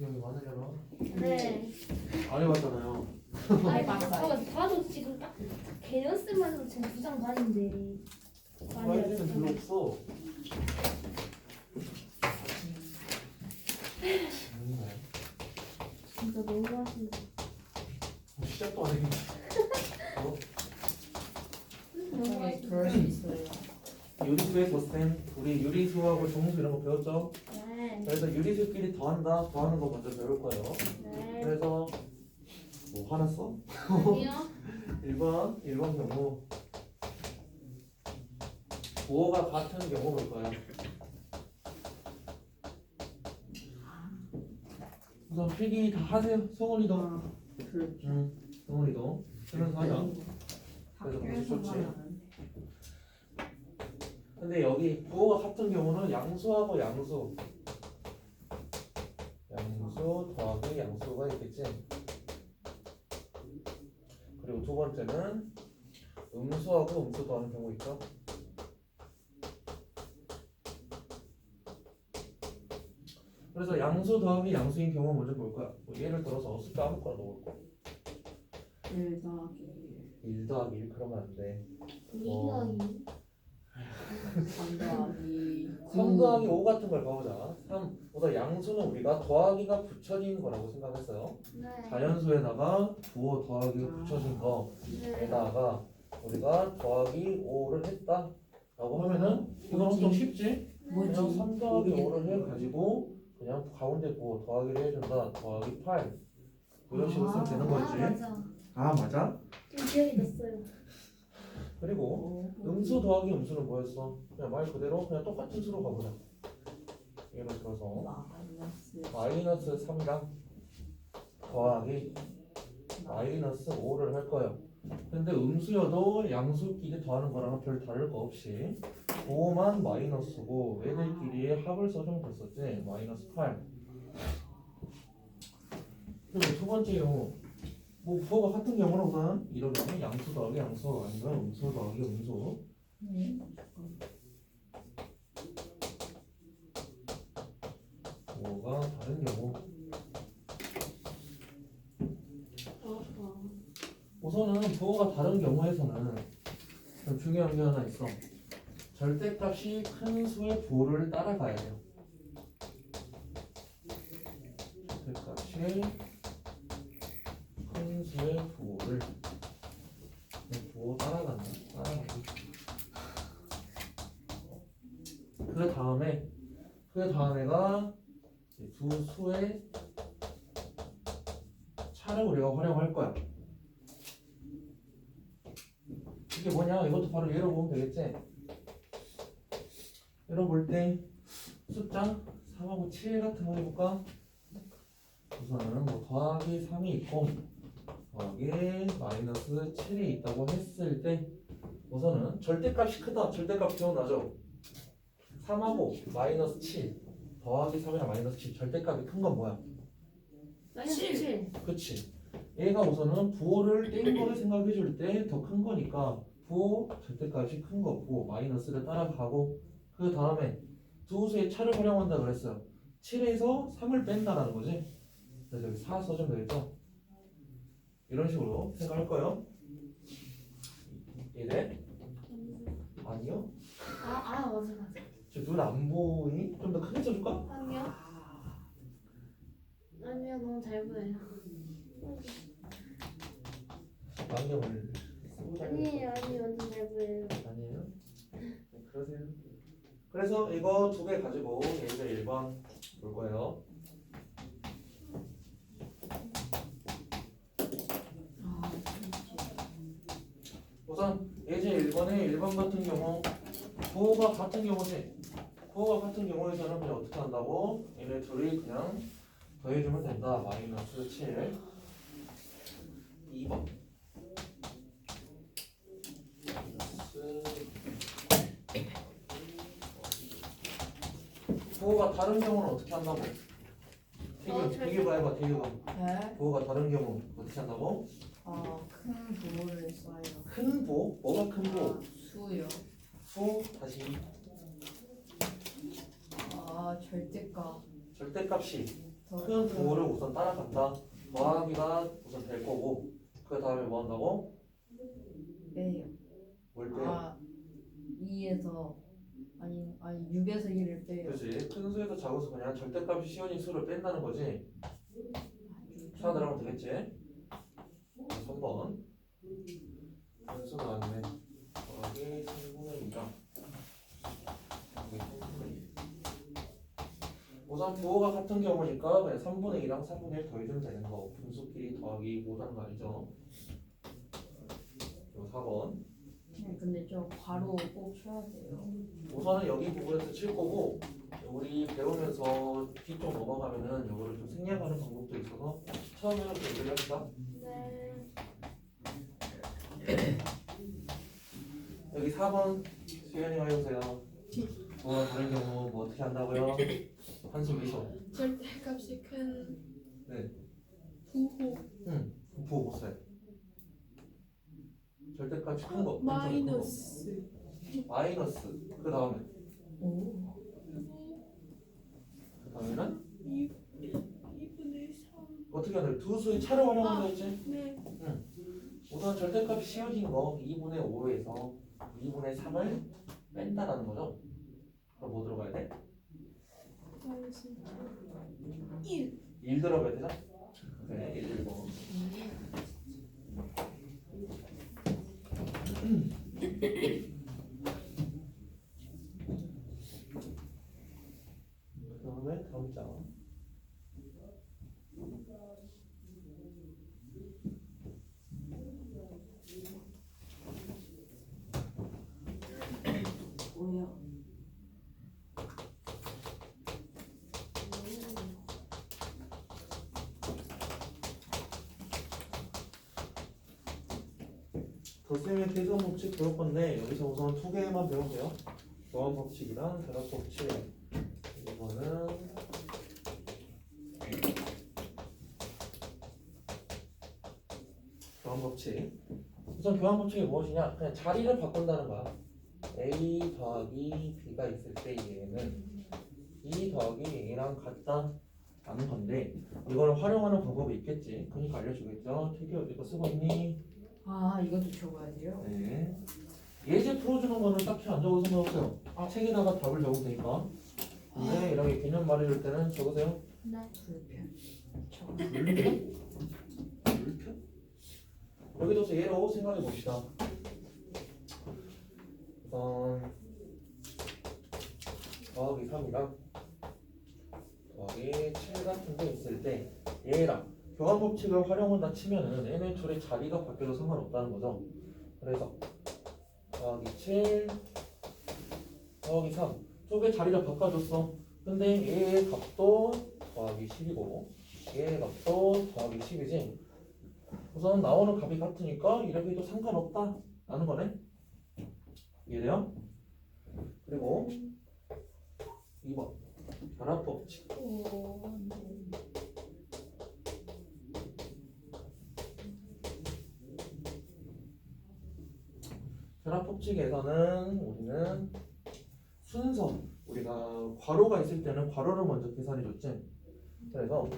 여기 많으려나? 네. 안 해봤잖아요. 아니 봐도 지금 딱 개연 쓰면 지금 2장 반인데. 사이즈는 별로 없어. 진짜 너무 하신다. 시작도 안 했는데. 너무 저기 하신다. 그럴 수 있어요. 유리수의 덧셈, 우리 유리수하고 정수 이런 거 배웠죠? 네. 그래서 유리수끼리 더한다, 더하는 거 먼저 배울 거예요. 네. 그래서 뭐 화났어? 아니요. 1번 경우 부호가 같은 경우 볼 거야. 우선 필기 다 하세요. 성훈이도. 성훈이도. 그래서 하자. 그래서 그것이 좋지. 근데 여기 부호가 같은 경우는 양수하고 양수 더하기 양수가 있겠지. 그리고 두 번째는 음수하고 음수 더하는 경우 있죠. 그래서 양수 더하기 양수인 경우 먼저 볼 거야. 뭐 예를 들어서 숫자 아무거나 넣을 거. 1 더하기 1 더하기 1 그러면 안 돼. 2 더하기 3 더하기 3 더하기 5 같은 걸 봐보자. 3. 우선 양수는 우리가 더하기가 붙여진 거라고 생각했어요. 네. 자연수에다가 부호 더하기가 붙여진 네. 거에다가 우리가 더하기 5를 했다 라고 하면은 이건 엄청 쉽지? 그냥 3 더하기 5를 해가지고 그냥 가운데 부호 더하기를 해준다. 더하기 8 이런 식으로 쓰면 되는 거지. 맞아. 아 맞아? 좀 기억이 났어요. 그리고 음수 더하기 음수는 뭐였어? 그냥 말 그대로 그냥 똑같은 수로 가보자. 예를 들어서 마이너스 3이랑 더하기 마이너스 5를 할 거예요. 근데 음수여도 양수끼리 더하는 거랑은 별 다를 거 없이 5만 마이너스고 얘들끼리의 합을 써주면 됐었지. 마이너스 8. 그리고 두 번째 경우 뭐 부호가 같은 경우는 우선 이러면 양수 더하기 양수 아니면 음수 더하기 음수. 부호가 다른 경우 우선은 부호가 다른 경우에서는 좀 중요한 게 하나 있어. 절대값이 큰 수의 부호를 따라가야 돼요. 절대값이 큰 수의 부호를 부호 따라간다. 그 다음에가 두 수의 차를 우리가 활용할 거야. 이게 뭐냐? 이것도 바로 예로 보면 되겠지? 예로 볼 때 숫자 3하고 7 같은 거 해볼까? 우선은 뭐 더하기 3이 있고 더하기 마이너스 7이 있다고 했을 때 우선은 절대값이 크다. 절대값 기억나죠? 3하고 마이너스 7 더하기 3이랑 마이너스 7 절대값이 큰 건 뭐야? 마이너스 7. 그치. 얘가 우선은 부호를 뗀 거를 생각해 줄 때 더 큰 거니까 부호 절대값이 큰 거 부호 마이너스를 따라가고 그 다음에 두 수의 차를 활용한다 그랬어요. 7에서 3을 뺀다라는 거지. 그래서 여기 4 써주면 되겠죠? 이런 식으로 생각할 거예요. 이래? 아니요? 맞아. 눈 안 보이니? 좀 더 크게 써줄까? 아니요. 너무 잘 보여요. 안경을 쓰고 다니는 아니에요. 완전 잘 보여요. 아니에요? 네, 그러세요. 그래서 이거 두 개 가지고 예제 1번 볼 거예요. 우선 예제 1번에 1번 같은 경우 부호가 같은 경우지. 부호가 같은 경우에서는 그냥 어떻게 한다고? 얘네 둘이 그냥 더해주면 된다. 마이너스 7. 2번 부호가 다른 경우는 어떻게 한다고? 대규가 해봐. 대규가 네? 부호가 다른 경우 어떻게 한다고? 큰 부호를 써요. 큰 부호? 뭐가 큰 부호? 수요. 수 다시 절대값 절대값이 큰 부호를 우선 따라간다. 더하기가 우선 될 거고 그 다음에 뭐 한다고? 빼요. 뭘 빼요? 아 2에서 아니 6에서 1을 빼요. 그렇지. 큰 수에서 작은 수 그냥 절대값이 시원인 수를 뺀다는 거지. 찾아들어가면 되겠지? 3번 분수 나왔네. 더하기 3분의 2랑 우선 부호가 같은 경우니까 그냥 3분의 2랑 4분의 1 더해주면 되는 거. 분수끼리 더하기 못하는 거 아니죠? 그리고 4번 근데 저 괄호 꼭 쳐야 돼요. 우선은 여기 부분에서 칠 거고 우리 배우면서 뒤쪽 넘어가면은 이거를 좀 생략하는 방법도 있어서 처음에는 좀 얘기를 합시다. 네. 여기 4번 수연이가 해보세요. 부호가 다른 경우 뭐 어떻게 한다고요? 한숨 미소. 절대값이 큰 네. 부호 부호 못 써요. 절대값이 큰 거. 마이너스 마이너스. 그 다음에 오. 그 다음에는 2분의 3. 어떻게 해야 돼? 두 수의 차를 활용한다 했지? 네. 우선 절대값이 씌워진 거 2분의 5에서 2분의 3을 뺀다라는 거죠. 그럼 뭐 들어가야 돼? 마이너스 1. 1 들어가야 되죠? 네, 1 들고. 그 다음에 다음 장. 뭐야? 덧셈의 계산 법칙 배울 건데 여기서 우선 두 개만 배우세요. 교환 법칙이랑 결합 법칙. 이거는 교환 법칙. 우선 교환 법칙이 무엇이냐? 그냥 자리를 바꾼다는 거야. A 더하기 B가 있을 때 얘는 E 더하기 A랑 같다라는 건데 이걸 활용하는 방법이 있겠지. 그러니까 알려주겠죠. 특이 이거 쓰고 있니? 아 이것도 적어야 돼요? 네. 예제 풀어주는 거는 딱히 안 적어도 상관없어요. 책에다가 답을 적으면 되니까. 근데 이렇게 개념 말해줄 때는 적으세요. 네. 불편. 적어. 물편? 물편? 여기 둬서 예로 생각해 봅시다. 우선 더하기 3이랑 더하기 7 같은 게 있을 때 얘랑 교환 법칙을 활용한다 치면은 얘네 둘의 자리가 바뀌어도 상관없다는 거죠. 그래서 더하기 7 더하기 3 쪽에 자리를 바꿔줬어. 근데 얘의 값도 더하기 10이고 얘의 값도 더하기 10이지. 우선 나오는 값이 같으니까 이렇게 해도 상관없다 라는 거네. 이해돼요? 그리고 2번 결합 법칙. 결합 법칙에서는 우리는 순서, 우리가 괄호가 있을 때는 괄호를 먼저 계산해 줬지. 그래서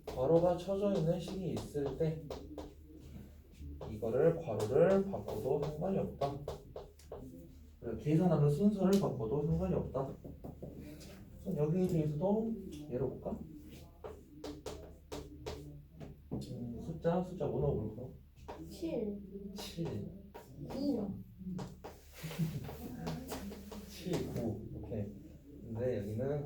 괄호가 쳐져 있는 식이 있을 때 이거를 괄호를 바꿔도 상관이 없다. 계산하는 순서를 바꿔도 상관이 없다. 여기에 대해서도 예로 볼까? 숫자 뭐 넣어볼까? 7. 7 9. 7, 9 이렇게. 근데 여기는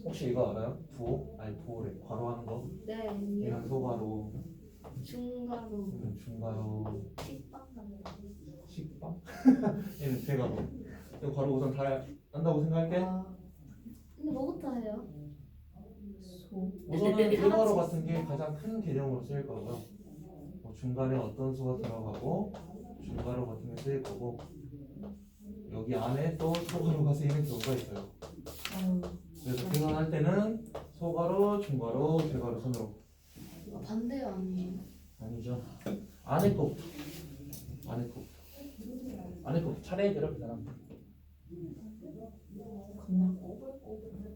혹시 이거 알아요? 부호? 아니 부호래. 괄호하는 거. 네. 얘는 소괄호, 중괄호. 얘는 중괄호, 식빵 같은 거. 식빵? 얘는 대괄호. 이거 괄호 우선 다 안다고 생각할게. 아, 근데 뭐부터 해요? 소. 우선은 대괄호 같은 게 가장 큰 개념으로 쓰일 거고요. 뭐 중간에 어떤 수가 들어가고 중괄호 같은 게 쓰일 거고 여기 안에 또 소괄호가 쓰이는 경우가 있어요. 아유, 그래서 계산할 때는 소괄호, 중괄호, 대괄호 손으로. 반대가 아니에요. 아니죠. 안에 거부터. 안에 거부터 차례대로 계산합니다. 겁나 꼬불꼬불.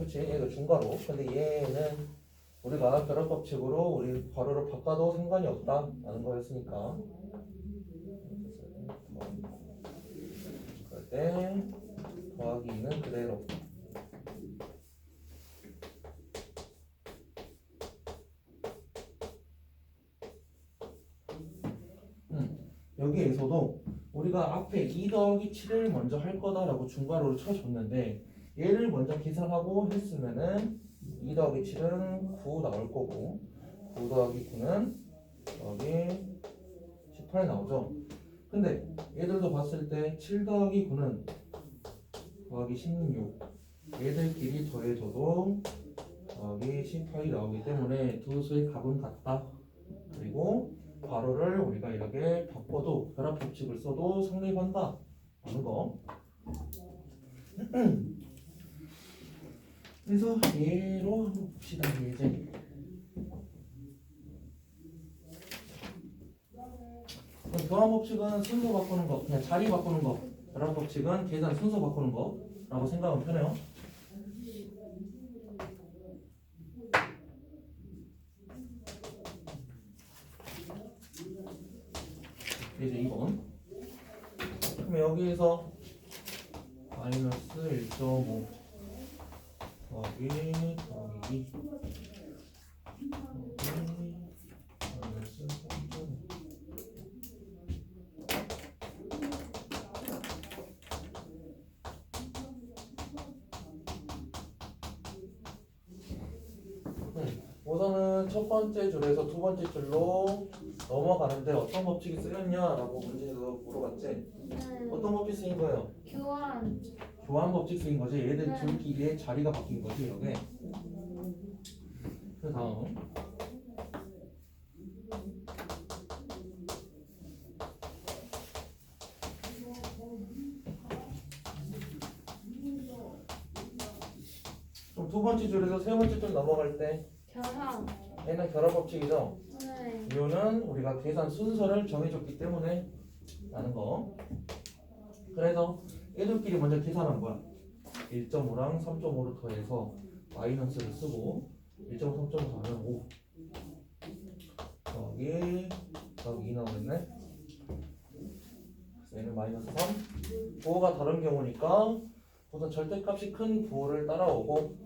그렇지 얘가 중괄호. 근데 얘는 우리가 결합법칙으로 우리 괄호를 바꿔도 상관이 없다라는 거였으니까 그럴 때 더하기 2는 그대로. 여기에서도 우리가 앞에 2 더하기 7을 먼저 할 거다라고 중괄호를 쳐줬는데 얘를 먼저 계산하고 했으면은 2 더하기 7은 9 나올 거고 9 더하기 9는 여기 18 나오죠. 근데 얘들도 봤을 때 7 더하기 9는 더하기 16 얘들끼리 더해줘도 더하기 18이 나오기 때문에 두 수의 값은 같다. 그리고 괄호를 우리가 이렇게 바꿔도 결합법칙을 써도 성립한다 하는 거. 그래서 얘로 한번 봅시다. 예제. 그럼 교환법칙은 순서 바꾸는 거, 그냥 자리 바꾸는 거. 결합법칙은 계산 순서 바꾸는 거라고 생각하면 편해요. 이제 2번. 그럼 여기에서 마이너스 1.5 더하기 2 마이너스 3.5 우선은 첫 번째 줄에서 두 번째 줄로 넘어가는데 어떤 법칙이 쓰였냐라고 문제에서 물어봤지? 네. 어떤 법칙 쓰인 거예요? 교환. 교환 법칙 쓰인 거지. 얘들 네. 둘끼리의 자리가 바뀐 거지 이렇게. 그 다음 그럼 두 번째 줄에서 세 번째 줄 넘어갈 때 결합. 얘는 결합 법칙이죠. 네. 이유는 우리가 계산 순서를 정해줬기 때문에 라는 거. 그래서 얘들끼리 먼저 계산한 거야. 1.5랑 3.5를 더해서 마이너스를 쓰고 1.5, 3.5 더하면 5 더하기 2 나오겠네. 그래서 얘는 마이너스 3 부호가 다른 경우니까 우선 절대값이 큰 부호를 따라오고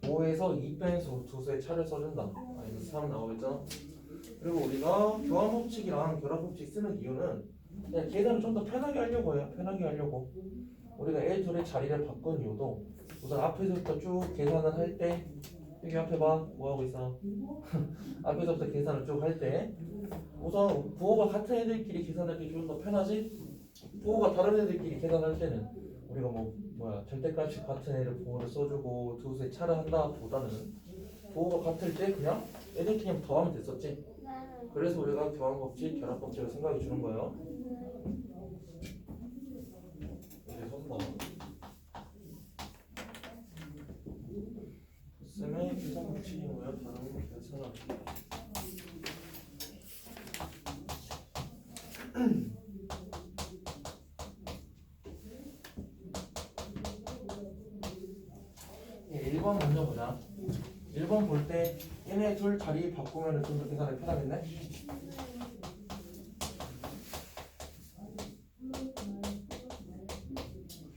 5에서 2 뺀 두 수의 차를 써준다. 마이너스 3 나오겠죠. 그리고 우리가 교환 법칙이랑 결합 법칙 쓰는 이유는 그냥 계산을 좀 더 편하게 하려고 해요. 편하게 하려고. 우리가 얘 둘의 자리를 바꾼 이유도 우선 앞에서부터 쭉 계산을 할 때 여기 앞에 봐. 뭐하고 있어? 앞에서부터 계산을 쭉 할 때 우선 부호가 같은 애들끼리 계산하기 좀 더 편하지? 부호가 다른 애들끼리 계산할 때는 우리가 절대값이 같은 애를 부호를 써주고 두 수의 차를 한다 보다는 부호가 같을 때 그냥 애들끼리 더하면 됐었지. 네. 그래서 우리가 교환법칙, 결합법칙을 생각해 주는 거예요. 이제 3번. 쌤의 계산법칙이 뭐야? 다른 거 괜찮아. 예, 1번 먼저 보자. 1번 볼 때 얘네 둘 자리 바꾸면 좀 더 계산이 편하겠네?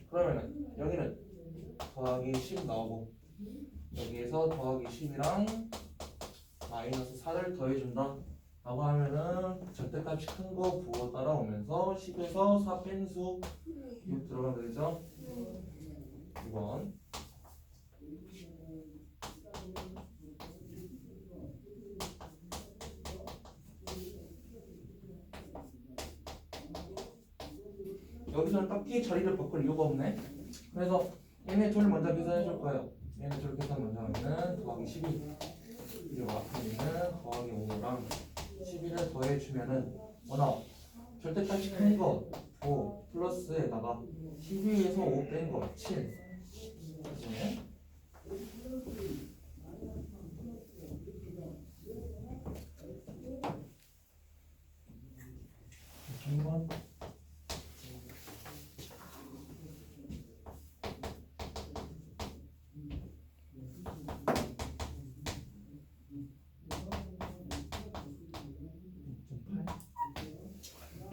그러면은 여기는 더하기 10 나오고 여기에서 더하기 10이랑 마이너스 4를 더해준다 라고 하면은 절대값이 큰 거 부호 따라오면서 10에서 4 뺀수 6 들어가면 되죠? 2번. 여기서는 딱히 자리를 바꿀 이유가 없네. 그래서 얘네 둘 먼저 계산해 줄 거예요. 얘네 둘 계산 먼저 하면은 더하기 12 그리고 앞에 있는 더하기 5랑 12를 더해주면은 뭐 나와? 절대값이 큰 거 5 플러스에다가 12에서 5 뺀 거 7 그치? 한번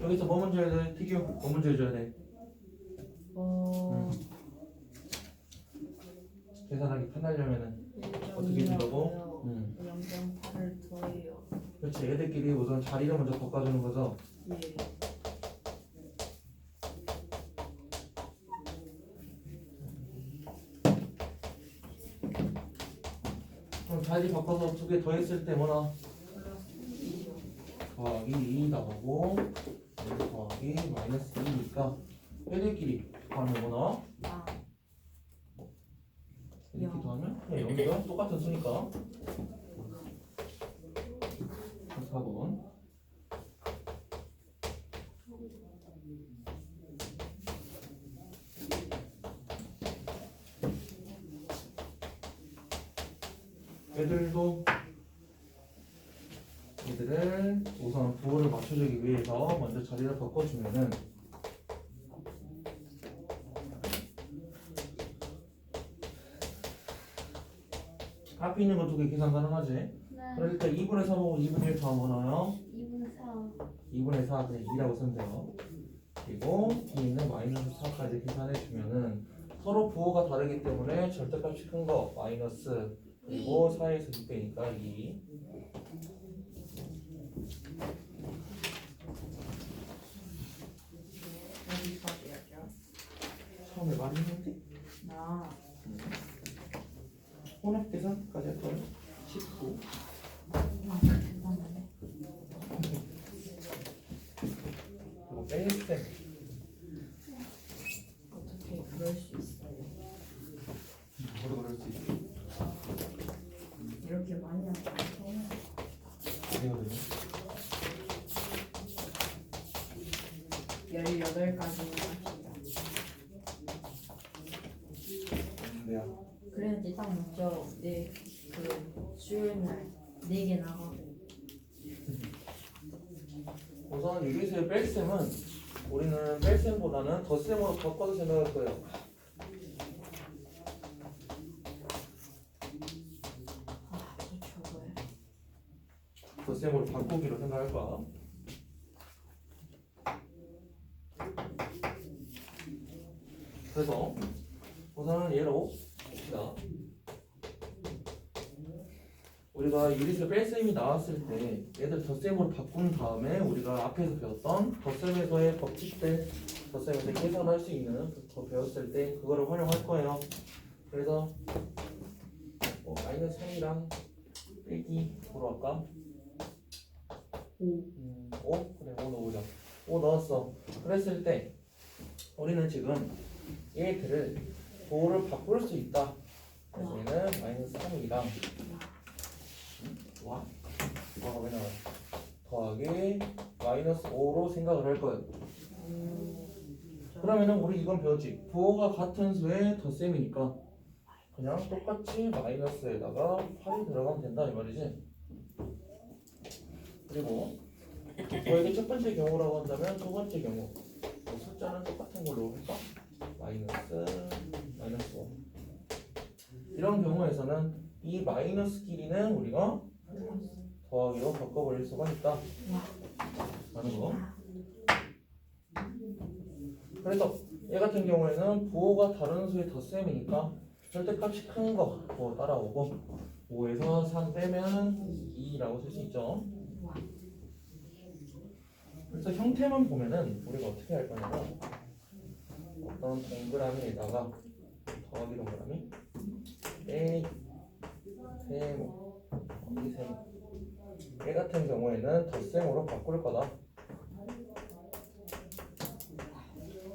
여기서 뭐 문제 해야 돼? 티규 뭐 문제 해줘야 돼? 계산하기 편하려면은 어떻게 준다고? 0.8을 더해요. 그렇지. 얘들끼리 우선 자리를 먼저 바꿔주는 거죠. 예. 그럼 자리 바꿔서 두 개 더했을 때 뭐나? 플러스 2요. 더하기 2 나오고 더하기 마이너스 2니까 얘들끼리 더하면 뭐나? 아, 이렇게 더하면 그냥 0이죠. 똑같은 수니까 4번. 얘들을 우선 부호를 맞춰주기 위해서 먼저 자리를 바꿔주면은 앞에 있는 거 두 개 계산 가능하지? 네. 그러니까 2분의 3하고 2분의 1 더하면 뭐나요? 2분 4. 2분의 4 그냥 2라고 쓰면 돼요. 그리고 뒤에 있는 마이너스 4까지 계산해주면은 서로 부호가 다르기 때문에 절대값이 큰 거 마이너스 그리고 4에서 6배니까 2. 여기까지 해야죠. 처음에 말했는데 나 혼합 계산까지 할 거예요. 19. 잠깐만요. 그리고 뺄셈 어떻게 그럴 수 있어요? 뭐로 그럴 수 있지? 이렇게 많이 하면 안 돼요. 이거든요. 18가지만 합시다. 네요. 그래야지 딱 먼저 그 수요일 날 4개 나가고. 우선 유리수의 뺄셈은 우리는 뺄셈보다는 덧셈으로 바꿔서 생각할 거예요. 아, 또 저거야. 덧셈으로 바꾸기로 생각할 거야. 그래서 우선은 얘로 봅시다. 우리가 유리수 뺄셈이 나왔을 때 얘들 덧셈으로 바꾼 다음에 우리가 앞에서 배웠던 덧셈에서의 법칙들 덧셈에서 계산할 수 있는 더 배웠을 때 그거를 활용할 거예요. 그래서 마이너스 3이랑 빼기 보러 할까? 5 그래 5 넣어보자. 5 넣었어. 그랬을 때 우리는 지금 얘들을 부호를 바꿀 수 있다. 그래서 얘는 마이너스 3이랑 와? 뭐가 왜 나와요? 더하기 마이너스 5로 생각을 할 거예요. 그러면은 우리 이건 배웠지. 부호가 같은 수의 덧셈이니까 그냥 똑같이 마이너스에다가 8이 들어가면 된다 이 말이지. 그리고 이게 첫 번째 경우라고 한다면 두 번째 경우 숫자는 똑같은 걸로 할까? 마이너스 5 이런 경우에서는 이 마이너스 길이는 우리가 더하기로 바꿔버릴 수가 있다 라는 거. 그래서 얘 같은 경우에는 부호가 다른 수의 덧셈이니까 절대값이 큰 거 부호 따라오고 5에서 3 빼면 2라고 쓸 수 있죠. 그래서 형태만 보면은 우리가 어떻게 할 거냐면 어떤 동그라미에다가 더하기 동그라미 빼기 세모 더하기 세모 얘 같은 경우에는 덧셈으로 바꿀 거다.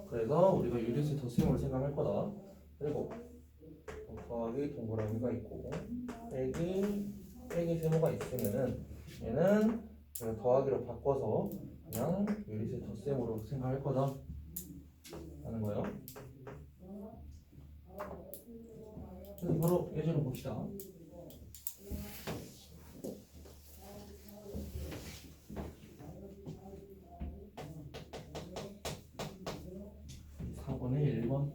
그래서 우리가 유리수 덧셈으로 생각할 거다. 그리고 더하기 동그라미가 있고 빼기 세모가 있으면은 얘는 우리가 더하기로 바꿔서 그냥 유리수 덧셈으로 생각할 거다 라는 거예요. 그래서 바로 예제를 봅시다. 번에 1번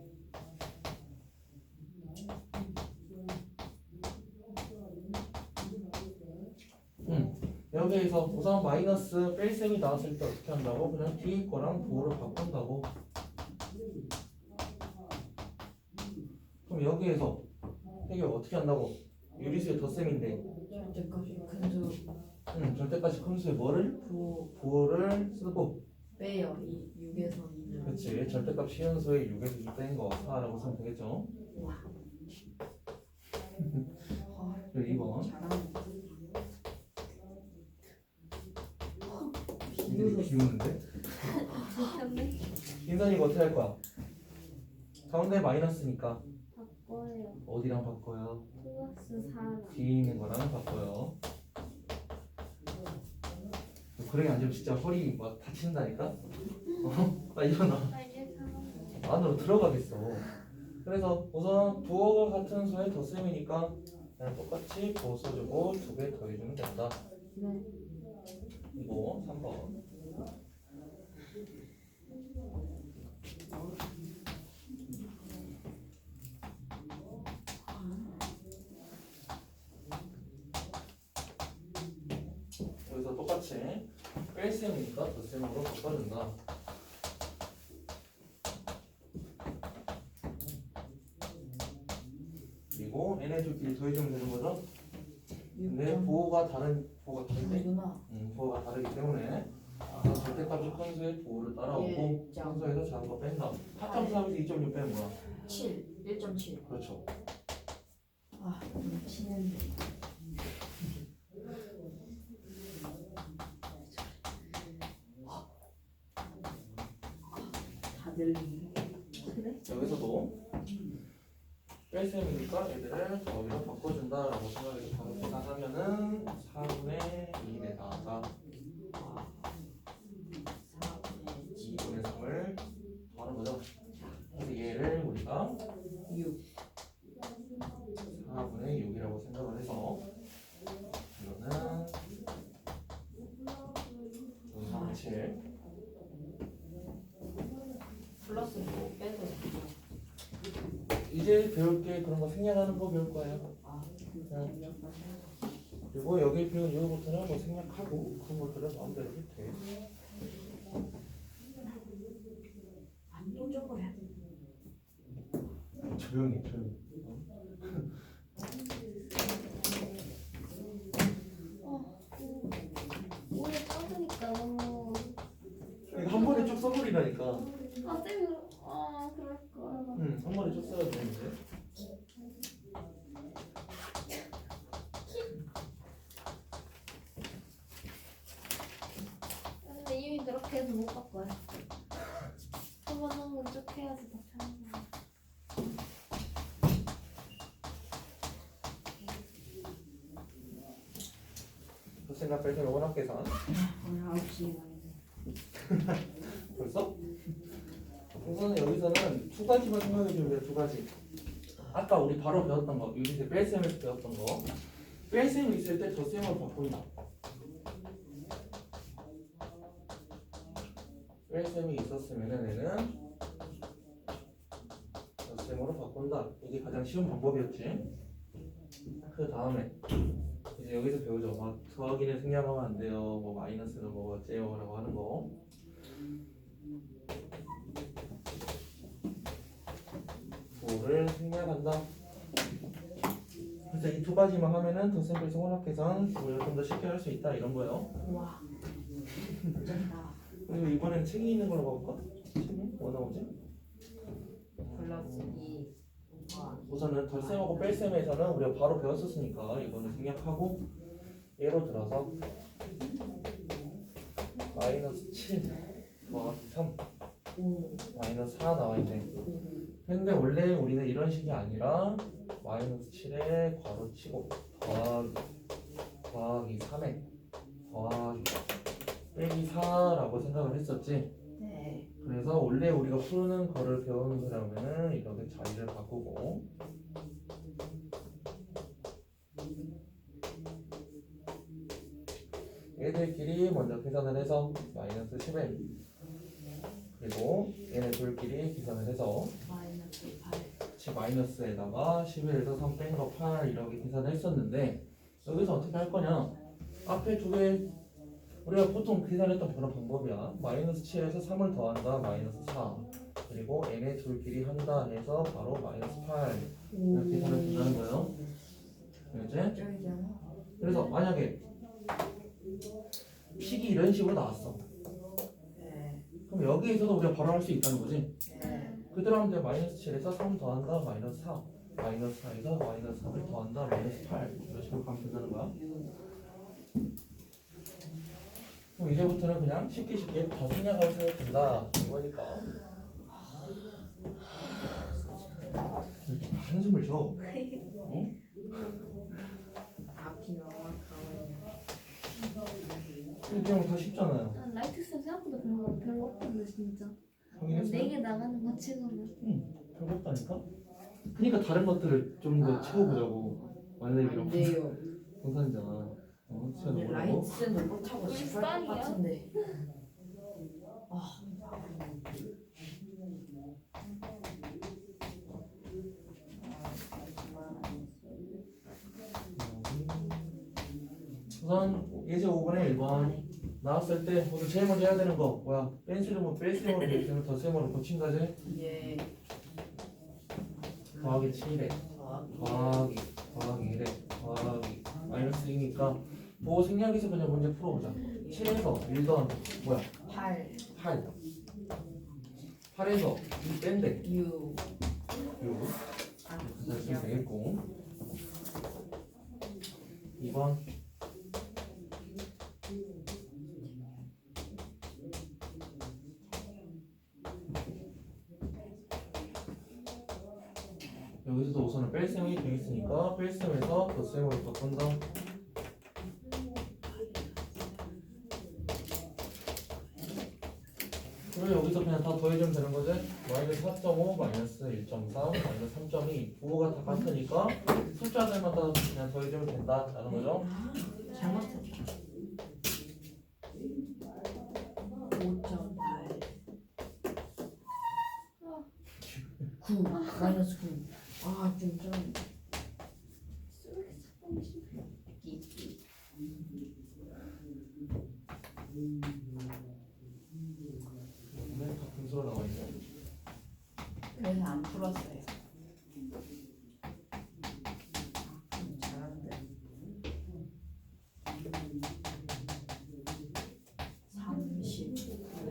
여기에서 우선 마이너스 뺄셈이 나왔을 때 어떻게 한다고? 그냥 뒤에 거랑 부호를 바꾼다고. 그럼 여기에서 해결 어떻게 한다고? 유리수의 덧셈인데 절대값이 큰수 절대값이 큰 수에 뭐를? 부호를 쓰고 빼요. 이 6에서 2는. 그치 절대값 쉬운 수에 6에서 2 뺀 거 4라고 쓰면 되겠죠? 와. 2번 잘하네. 비우는데? 미쳤네. 인선이 이거 어떻게 할 거야? 가운데 마이너스니까 바꿔요. 어디랑 바꿔요? 플러스 4랑. 뒤에 있는 거랑 바꿔요. 그러게 앉으면 진짜 허리 막 다친다니까? 나 일어나. 빨리 안으로 들어가겠어. 그래서 우선 부호가 같은 수의 덧셈이니까 그냥 똑같이 부호 써주고 2개 더해주면 된다. 네. 이거 3번. 여기서 똑같이 뺄셈이니까 덧셈으로 바꿔준다. 그리고 얘네들끼리 더해주면 되는 거죠? 근데 부호가 다른데 부호가 다르기 때문에 절대값이 큰 수의 부호를 따라오고 큰 수에서 작은 거 뺀다. 4.3에서 2.6 빼면 뭐야? 7. 1.7. 그렇죠. 아, 치는데. 다들 그래? 여기서도 뺄셈이니까 얘들을 저기로 바꿔준다라고 생각해서 바로 계산하면은 4분의 2에다가 2분의 3을 더하는 거죠. 그래서 얘를 우리가 6. 4분의 6이라고 생각을 해서 이거는 7 플러스 뭐 빼도 이제 배울 게 그런 거 생략하는 거 배울 거예요. 그리고 여기 배운 이후부터는 뭐 생략하고 그런 것들은 마음대로 해도 돼. 안도적으로 해야 돼. 조용히. 오래 써보니까 너무. 이거 한 번에 쭉 써버리라니까. 아, 쌤, 그럴 거야. 한 번에 쭉 써야 되는데. 근데 이미 그렇게 해도 못 바꿔요. 한번 쭉 해야지 더 편해. 생각 뺄셈 원학 계산. 오늘 9시에 가야 돼. 벌써? 우선 여기서는 두 가지만 생각해 주면 돼요. 두 가지. 아까 우리 바로 배웠던 거, 유리세 뺄셈에서 배웠던 거. 뺄셈이 있을 때 덧셈으로 바꾼다. 뺄셈이 있었으면은 얘는 덧셈으로 바꾼다. 이게 가장 쉬운 방법이었지. 그 다음에 이제 여기서 배우죠. 막 더하기는 생략하면 안 돼요. 뭐 마이너스는 뭐 어째요라고 하는 거. 부호를 생략한다. 그래서 이 두 가지만 하면은 덧셈 뺄셈 혼합 계산 좀 더 쉽게 할 수 있다 이런 거예요. 와. 괜찮다. 그리고 이번엔 책이 있는 걸로 가볼까? 책이 뭐 나오지? 플러스 2. 우선은 덧셈하고 뺄셈에서는 우리가 바로 배웠었으니까 이거는 생략하고 예로 들어서 마이너스 7 더하기 3 마이너스 4 나와있네. 근데 원래 우리는 이런 식이 아니라 마이너스 7에 괄호치고 더하기 3에 더하기 빼기 4라고 생각을 했었지. 네. 그래서 원래 우리가 푸는 거를 배우는 거라면은 이렇게 자리를 바꾸고 얘들끼리 먼저 계산을 해서 마이너스 11 그리고 얘네 둘끼리 계산을 해서 마이너스 8. 마이너스에다가 11에서 3 뺀 거 8 이렇게 계산을 했었는데 여기서 어떻게 할 거냐 앞에 두 개 우리가 보통 계산했던 그런 방법이야. 마이너스 7에서 3을 더한다 마이너스 4 그리고 n의 둘끼리 한다 해서 바로 마이너스 8 이렇게 계산을 된다는 거예요. 이제 쩔잖아. 그래서 만약에 식이 이런 식으로 나왔어. 네. 그럼 여기에서도 우리가 바로 할 수 있다는 거지. 네. 그대로 하면 돼. 마이너스 7에서 3 더한다 마이너스 4 마이너스 4에서 마이너스 3을 더한다 마이너스 8 이런 식으로 가면 된다는 거야. 그럼 이제부터는 그냥 쉽게 다 생략하고 생각된다 이거니까. 이렇게 한숨을 쉬어. 응? 앞이 명확하군요. 이렇게 하면 더 쉽잖아요. 난 라이트 쌤 생각보다 별로 없던데 진짜. 확인했어요? 4개 나가는 거 치고는. 응, 별거 없다니까? 그러니까 다른 것들을 좀 더 채워보자고. 만약에 안 이런 돼요. 동산이잖아. 근데 채워보자고. 라이트는 못하고 싶을 것 빵이야? 같은데. 아, 우선 예제 5번에 1번 나왔을 때 우선 제일 먼저 해야 되는 거 뭐야? 뺀셈은 뺄셈으로 뺄셈을 덧셈으로 고친다지? 예. 더하기 7에 더하기 1에 더하기 마이너스 2니까 뭐 생략해서 그냥 문제 풀어보자. 7에서 1 더하면 뭐야? 8, 8 8에서 2 뺀대 6. 6 아, 그래서 이렇게 되겠고 2번 여기서도 우선은 뺄셈이 되겠으니까 뺄셈에서 덧셈으로 바꾼다. 그리고 여기서 그냥 다 더해주면 되는 거지. 마이너스 4.5 마이너스 1.3 마이너스 3.2 부호가 다 같으니까 숫자들마다 그냥 더해주면 된다라는 거죠. 잘못했다. 5.8. 9. 마이너스 9. 아, 좀 좀. 네, 다 분수로 나와 있네. 그래서 안 풀었어요. 잘한데. 30.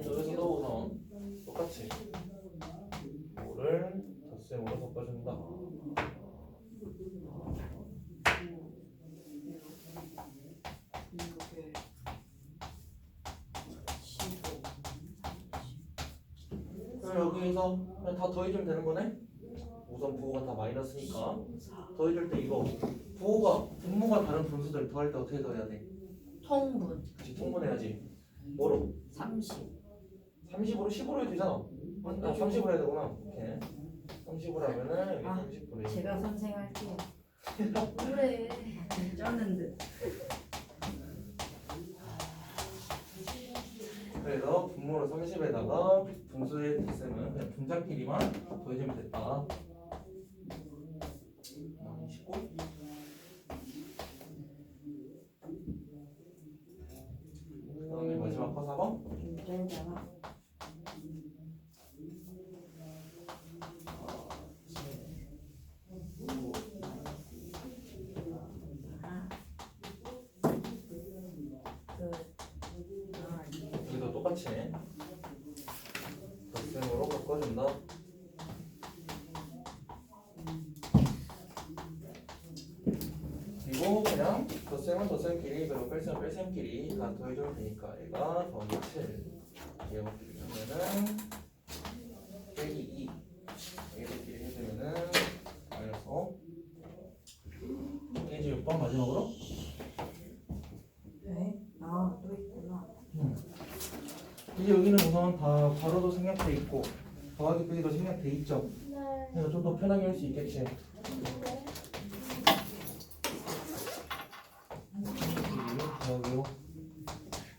여기서도 우선 똑같이 5를 덧셈으로 바꿔준다. 그럼 여기에서 그냥 다 더해주면 되는 거네? 우선 부호가 다 마이너스니까 더해줄 때 이거 부호가 분모가 다른 분수들 더할 때 어떻게 더해야 돼? 통분. 그치 통분해야지. 뭐로? 30. 30으로 10으로 해도 되잖아. 아 30으로 해야 되구나. 오케이. 30으로 하면은 여기 아, 30분의 제가 선생할게요. 그래. 쩌는 듯. 그래서 분모를 30에다가 분수의 뒷셈은 그냥 분자끼리만 더해주면 됐다. 29. 그 다음에 마지막 거 4번. 쩔잖아. 여기도 똑같이 덧셈으로 바꿔준다. 그리고 그냥 덧셈은 덧셈끼리 그리고 뺄셈은 뺄셈끼리 다 더해주면 되니까 얘가 더하기 7 얘들끼리 하면은 빼기 2 얘들끼리 해주면은 마이너스 5 이제 6번 마지막으로 네? 아, 또 있구나. 이제 여기는 우선 다 괄호도 생략돼 있고 더하기 빼기도 생략돼 있죠. 네. 그래서 좀 더 편하게 할 수 있겠지. 더하기로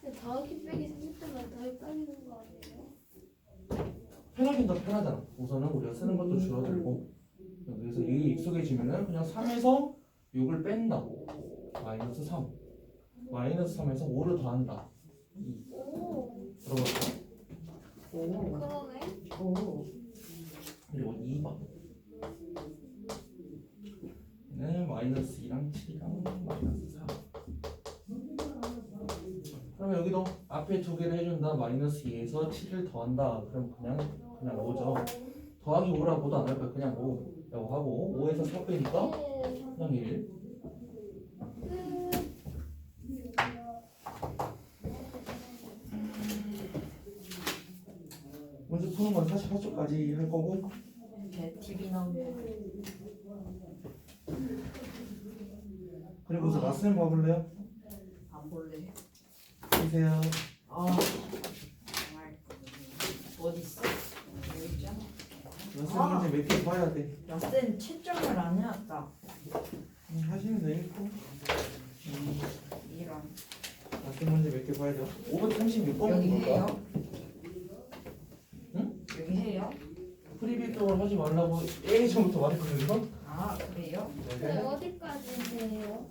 근데 더하기 빼기 생길 때만 더 헷갈리는 거 아니에요? 편하긴 더 편하잖아. 우선은 우리가 쓰는 것도 줄어들고 그래서 이게 익숙해지면은 그냥 3에서 6을 뺀다. 마이너스 3 마이너스 3에서 5를 더한다. 오, 들어볼까? 오. 그러네. 오. 그리고 2번. 네, 마이너스 2랑 7이랑 마이너스 4. 그러면 여기도 앞에 두 개를 해준다. 마이너스 2에서 7을 더한다. 그럼 그냥 5죠. 더하기 5라고도 안 할 거야. 그냥 5라고 하고 5에서 4 빼니까 그냥 1. 문제 푸는 건 48초까지 할 거고 제 TV 나오면 그리고서 라스는 봐볼래요? 안 볼래. 보세요. 아 정말 어디 있어? 여기 있잖아. 라스 문제 몇 개 봐야 돼. 라센 채점을 안 해왔다. 하시면 되겠고 이런. 라스 문제 몇 개 봐야 돼요? 536번 여기 볼까? 해요? 응? 여기 해요? 프리빌딩을 하지 말라고 예전부터 말했거든요. 아 그래요? 네, 어디까지 해요?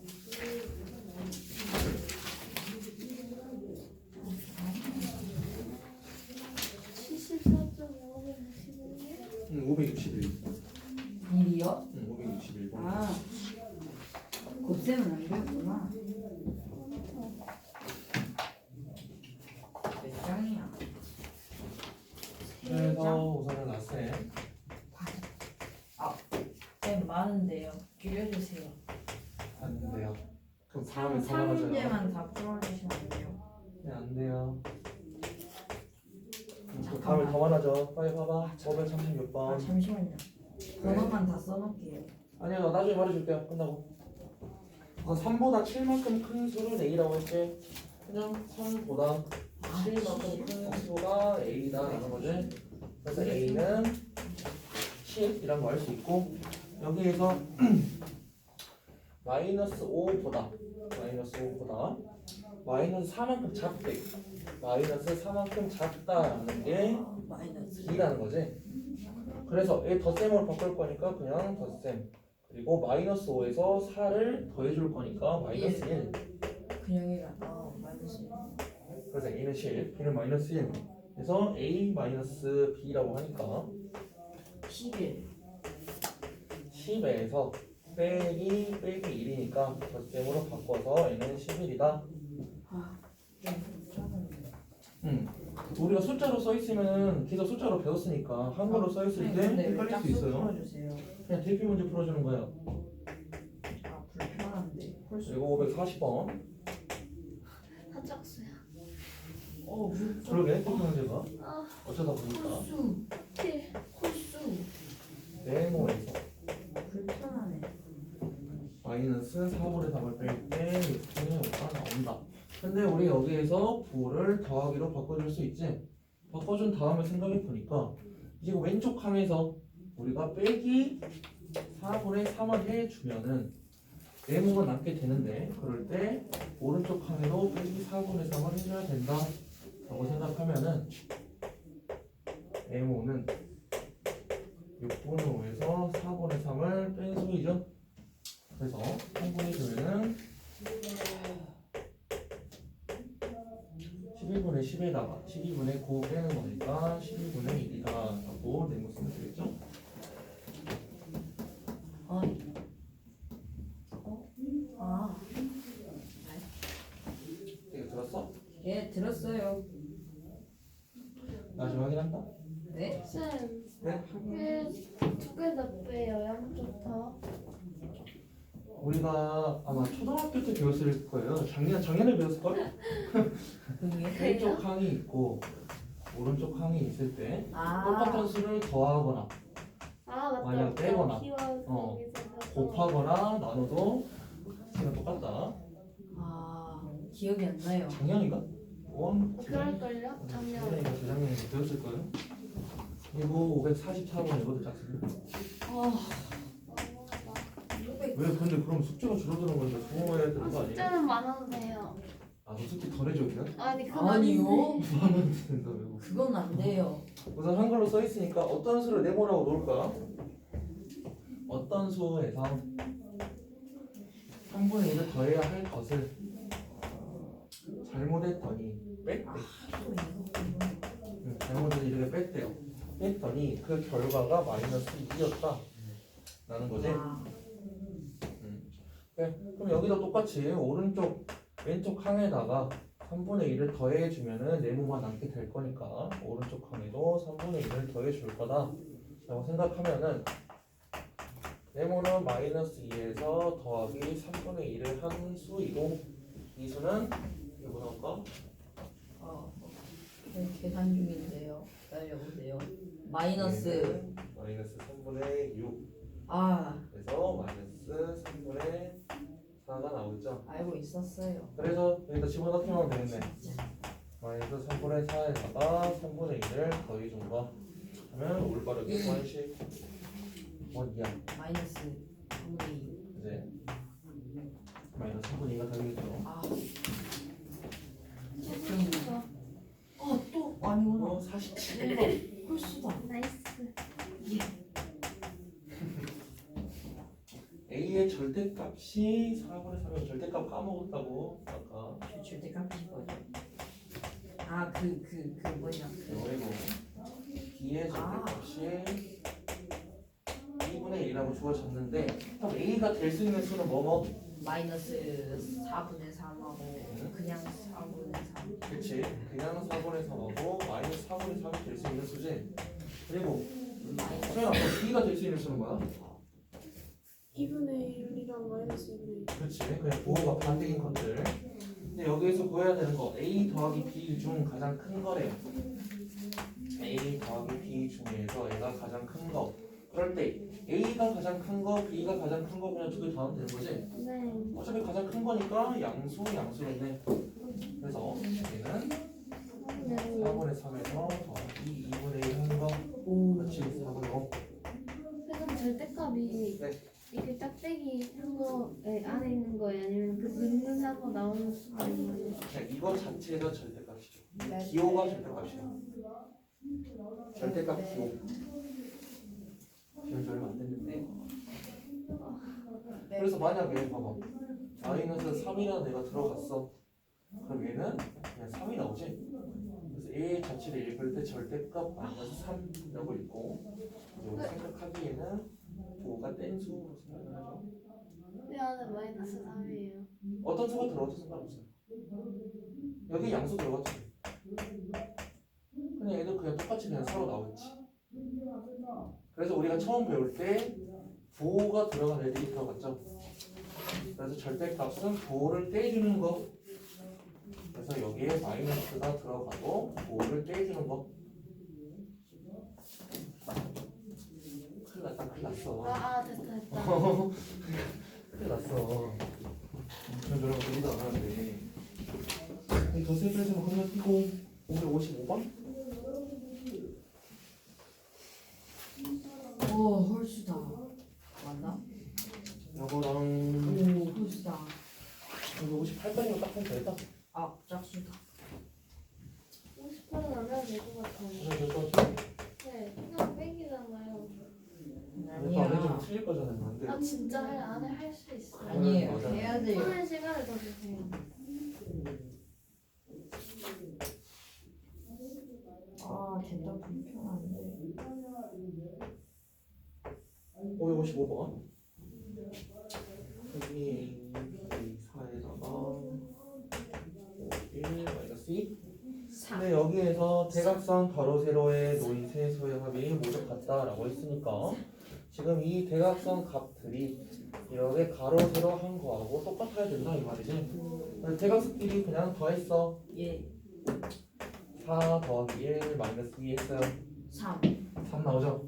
응, 561. 일이요? 응, 561번. 아 곱셈은 안 되었구나. 몇 장이야? 그래서 우선은 라스에 쌤 많은데요. 줄여주세요. 안 돼요. 그럼 다음에 더 많아져요. 3문제만 다 풀어주시면 안 돼요. 네, 안 돼요. 또 다음에 더 많아져. 빨리 봐봐. 아 536번. 잠시만요. 번호만 다 써놓을게요. 아니야, 나 나중에 말해줄게요. 끝나고. 3보다 7만큼 큰 수를 A라고 했지. 그냥 3보다 7만큼 큰 수가 A다 이런 거지. 그래서 A는 10이란 거 알 수 있고 여기에서 마이너스 5보다 마이너스 4만큼 작대. 마이너스 4만큼 작다라는 게 마이너스. B라는 거지. 그래서 얘 덧셈으로 바꿀 거니까 그냥 덧셈. 그리고 마이너스 5에서 4를 더해줄 거니까 마이너스 1. 그냥이가 마이너스. 그래서 A는 10, B는 마이너스 1. 그래서 A 마이너스 B라고 하니까 11. 10에서 빼기 1이니까 덧셈으로 바꿔서 N은 11이다. 우리가 숫자로 써 있으면 계속 숫자로 배웠으니까 한글로 써 있을 때 헷갈릴 수 있어요. 풀어주세요. 그냥 대표 문제 풀어주는 거예요. 아 불편한데. 그리고 540번. 하짝수야. 그러게 대표 문제가 아, 어쩌다 보니까 홀수. 7. 홀수. 네모에서 불편하네. 마이너스 4분의 3을 뺄 때 6분의 5가 나온다. 근데 우리 여기에서 부를 더하기로 바꿔줄 수 있지? 바꿔준 다음에 생각해 보니까 이제 왼쪽 칸에서 우리가 빼기 4분의 3을 해주면은 네모가 남게 되는데 그럴 때 오른쪽 칸으로 빼기 4분의 3을 해줘야 된다 라고 생각하면은 네모는 6분의 5에서 4분의 3을 뺀 수이죠. 그래서 통분해주면은 12분의 10에다가 12분의 9 빼는 거니까 12분의 1이다 라고 네모 쓰면 되겠죠? 아. 이거 들었어? 예 들었어요. 나중에 확인한다. 네? 쌤, 네? 왜두개 다 빼요? 양쪽 다? 우리가 아마 초등학교 때 배웠을 거예요. 작년에 배웠을걸? 왼쪽 항이 있고 오른쪽 항이 있을 때 똑같은 수를 더하거나 아, 맞다. 만약 빼거나, 키워서 곱하거나 나눠도 수가 똑같다. 아 기억이 안 나요. 작년인가? 그럴걸요? 작년. 재작년에 배웠을 거예요. 그리고 544번 이것도 짝습니다. 왜 근데 그럼 숙제가 줄어드는 거니까 적응해야 되는 거 아니에요? 숫자는 많아도 돼요. 아, 너 숙제 더 내줘야 돼요? 아니, 그건 아니요. 많아도 된다며. 그건 안 돼요. 우선 한글로 써 있으니까 어떤 수를 네모라고 놓을까? 어떤 수에서 3분의 1을 더해야 할 것을 잘못했더니 뺐대. 또 이거. 잘못해서 이렇게 뺐대요. 뺐더니 그 결과가 마이너스 2였다 라는 거지. 아, 그래, 그럼 여기도 똑같이 오른쪽 왼쪽 항에다가 3분의 1을 더해주면은 네모가 남게 될 거니까 오른쪽 항에도 3분의 1을 더해줄 거다 라고 생각하면은 네모는 마이너스 2에서 더하기 3분의 1을 한 수이고 이 수는 이거 뭐 나올까? 네, 계산 중인데요. 기다려보세요. 마이너스. 마이너스 3분의 6 아, 그래서 마이너스 3분의 4가 나오죠. 알고 있었어요. 그래서 여기다 집어넣기만 하면 되겠네. 마이너스 3분의 4에다가 3분의 1을 더해준 거 하면 올바르게 관식 원이야. 마이너스 3분의 2. 이제 마이너스 3분의 2가 되겠죠. 아, 재밌어. 또 아니구나. 47번. 홀수다. 나이스. A의 절대값이 4분의 3이면 절대값 까먹었다고 아까. 절대값이 뭐죠? 아, 뭐냐. 그리고 B의 절대값이 2분의 1이라고 주어졌는데 그럼 A가 될 수 있는 수는 뭐뭐? 마이너스 4분의 3하고 그냥 4분의 3. 그치? 그냥 4분의 3하고 마이너스 4분의 3이 될 수 있는 수지. 그리고 소연아 B가 될 수 있는 수는 뭐야? 2분의 1이랑 마이너스 2분의 1. 그렇지. 그냥 부호가 반대인 것들. 근데 여기에서 구해야 되는 거 A 더하기 B 중 가장 큰 거래요. A 더하기 B 중에서 얘가 가장 큰 거. 그럴 때 A가 가장 큰 거, B가 가장 큰 거 그냥 두 개 더하면 되는 거지. 네. 어차피 가장 큰 거니까 양수겠네. 그래서 얘는 4분의 3에서 더하기 2분의 1 하는 거. 그렇지. 4분의 5. 그럼 절대값이 네. 이렇게 짝대기 한 거에 안에 있는 거예요? 아니면 그 넣는다고 나오는 거예요? 자, 이거 자체가 절대값이죠. 기호가 절대값이에요. 절대값 기호. 지금 지 얼마 안 됐는데. 그래서 만약에 봐봐. 마이너스 3이라는 애가 들어갔어. 그럼 얘는 그냥 3이 나오지. 그래서 A 자체를 읽을 때 절대값 마이너스 3이라고 읽고 이제 생각하기에는 부호가 뗀 수로 생각을 하죠. 왜 안에 마이너스 3이에요? 어떤 수가 들어가도 상관없어요. 여기 양수 들어갔지. 그냥 얘도 그냥 똑같이 그냥 서로 나오겠지. 그래서 우리가 처음 배울 때 부호가 들어간 애들이 들어갔죠. 그래서 절대값은 부호를 떼주는 거. 그래서 여기에 마이너스가 들어가고 부호를 떼주는 거. 큰일 났다, 큰일 났어. 됐다. 큰일 났어. 그런 저런 거 리도 안 하는데. 덧셈 뺄셈 건너뛰고 555번? 오, 홀수다. 맞나? 이거랑 오, 홀수다. 58까지만 딱 하면 되겠다. 아, 짝수다. 58은 안 해도 될 것 같아요. 그래서 네, 그냥 빼기잖아요. 이거 안 해주면 틀릴 거잖아요. 안 돼. 아 진짜 안에 할 수 있어요. 아니에요. 맞아. 해야 돼요. 하는 시간을 더 주세요. 아, 진짜 불편한데. 555번. 여기 4에다가 1 마이너스 2. 3. 근데 여기에서 대각선 가로 세로의 놓인 세 수의 합이 모두 같다라고 했으니까 지금 이 대각선 값들이 이렇게 가로 세로 한 거하고 똑같아야 된다 이 말이지. 그래서 대각선끼리 그냥 더했어. 예. 4 더하기 1 마이너스 2 했어요. 3. 3 나오죠.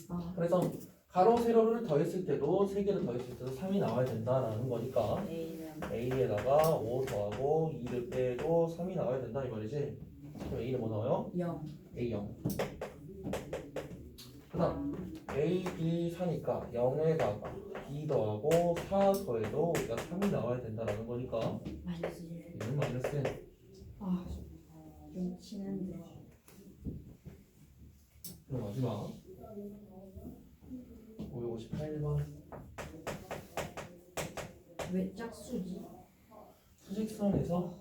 아, 그래서 가로 세로를 더했을 때도 세 개를 더했을 때도 3이 나와야 된다라는 거니까 A는 A에다가 5 더하고 2를 빼도 3이 나와야 된다 이 말이지. 그럼 A는 뭐 나와요? 0. A0. 그 다음 A, B 4니까 0에다가 B 더하고 4 더해도 우리가 3이 나와야 된다라는 거니까 마이너스 1. 얘는 마이너스 1. 아, 좀 치는데. 그럼 마지막 558번 왜 짝수지? 수직선에서